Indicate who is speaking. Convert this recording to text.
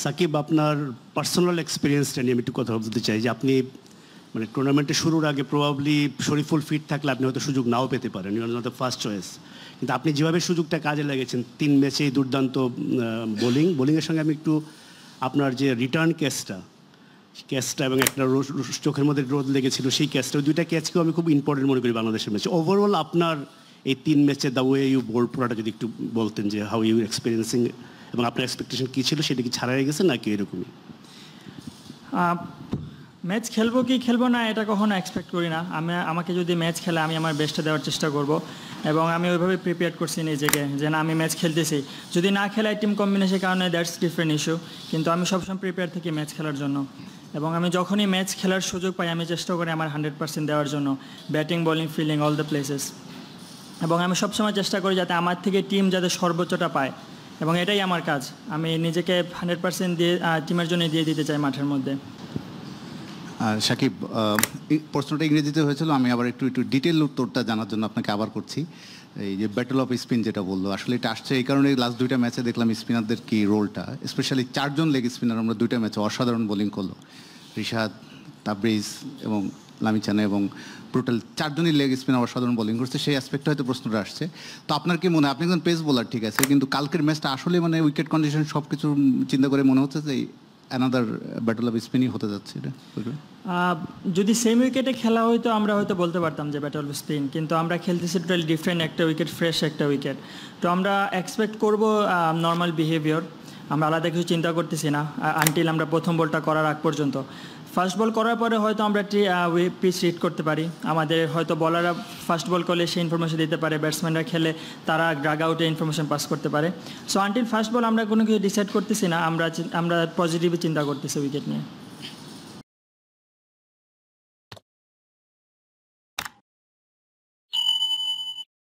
Speaker 1: সাকিব, আপনার পার্সোনাল এক্সপিরিয়েন্সটা নিয়ে আমি একটু কথা বলতে চাই যে আপনি মানে টুর্নামেন্টে শুরুর আগে প্রবাবলি শরীফুল ফিট থাকলে আপনি হয়তো সুযোগ নাও পেতে পারেন, you are not the first choice. কিন্তু আপনি যেভাবে সুযোগটা কাজে লাগিয়েছেন, 3 ম্যাচেই দুর্দান্ত বোলিংয়ের সঙ্গে আমি একটু আপনার যে রিটার্ন ক্যাচটা এবং একটা চোখের মধ্যে রোদ লেগেছিল সেই ক্যাচটা, ওই দুইটা ক্যাচকেও আমি খুব ইম্পর্টেন্ট মনে করি বাংলাদেশের ম্যাচে। ওভারঅল আপনার এই 3 ম্যাচে দ্য ওয়ে ইউ বোল্ড পুরাটা যদি একটু বলতেন যে হাউ ইউ এক্সপিরিয়েন্সিং এবং আপনার এক্সপেকটেশন কী ছিল, সেটা কি ছাড়া হয়ে গেছে নাকি এরকমই?
Speaker 2: ম্যাচ খেলবো কি খেলবো না এটা কখনো এক্সপেক্ট করি না। আমাকে যদি ম্যাচ খেলে আমি আমার বেস্টটা দেওয়ার চেষ্টা করব এবং আমি ওইভাবে প্রিপেয়ার করছি নিজেকে যে না আমি ম্যাচ খেলতেছি। যদি না খেলাই টিম কম্বিনেশনের কারণে দ্যাটস ডিফারেন্ট ইস্যু, কিন্তু আমি সবসময় প্রিপেয়ার থাকি ম্যাচ খেলার জন্য এবং আমি যখনই ম্যাচ খেলার সুযোগ পাই আমি চেষ্টা করি আমার 100% দেওয়ার জন্য, batting bowling fielding all the places. এবং আমি সবসময় চেষ্টা করি যাতে আমার থেকে টিম যাতে সর্বোচ্চটা পায় এবং এটাই আমার কাজ। আমি নিজেকে 100% দিয়ে টিমের জন্য দিয়ে দিতে চাই মাঠের মধ্যে।
Speaker 3: সাকিব, প্রশ্নটা ইংরেজিতে হয়েছিল, আমি আবার একটু ডিটেল উত্তরটা জানার জন্য আপনাকে আবার করছি। এই যে ব্যাটল অফ স্পিন যেটা বললো, আসলে এটা আসছে এই কারণে লাস্ট 2টা ম্যাচে দেখলাম স্পিনারদের কি রোলটা, স্পেশালি 4 জন লেগ স্পিনার আমরা 2টা ম্যাচে অসাধারণ বোলিং করলো। রিশাদ, তাবরিজ এবং লামিচানা এবং টোটাল 4 জনই লেগ স্পিনার অসাধারণ বোলিং করছে, সেই অ্যাসপেক্টে হয়তো প্রশ্নটা আসছে। তো আপনার কি মনে হয়, আপনি একজন পেস বোলার ঠিক আছে, কিন্তু কালকের ম্যাচটা আসলে মানে উইকেট কন্ডিশন সব কিছু চিন্তা করে মনে হচ্ছে যে অ্যানাদার ব্যাটল অফ স্পিনই হতে যাচ্ছে এটা?
Speaker 2: যদি সেম উইকেটে খেলা হয়তো আমরা হয়তো বলতে পারতাম যে ব্যাটল অফ স্পিন, কিন্তু আমরা খেলতেছি টোটালি ডিফারেন্ট একটা উইকেট, ফ্রেশ একটা উইকেট। তো আমরা এক্সপেক্ট করবো নর্মাল বিহেভিয়ার, আমরা আলাদা কিছু চিন্তা করতেছি না আনটিল আমরা প্রথম বলটা করার আগ পর্যন্ত। ফার্স্ট বল করার পরে হয়তো আমরা পিচ রিড করতে পারি, আমাদের হয়তো বলাররা ফার্স্ট বল করলে সেই ইনফরমেশন দিতে পারে, ব্যাটসম্যানরা খেলে তারা ড্রাগ আউটে ইনফরমেশন পাস করতে পারে। সো আনটিল ফার্স্ট বল আমরা কোনো কিছু ডিসাইড করতেছি না, আমরা পজিটিভলি চিন্তা করতেছি উইকেট নিয়ে।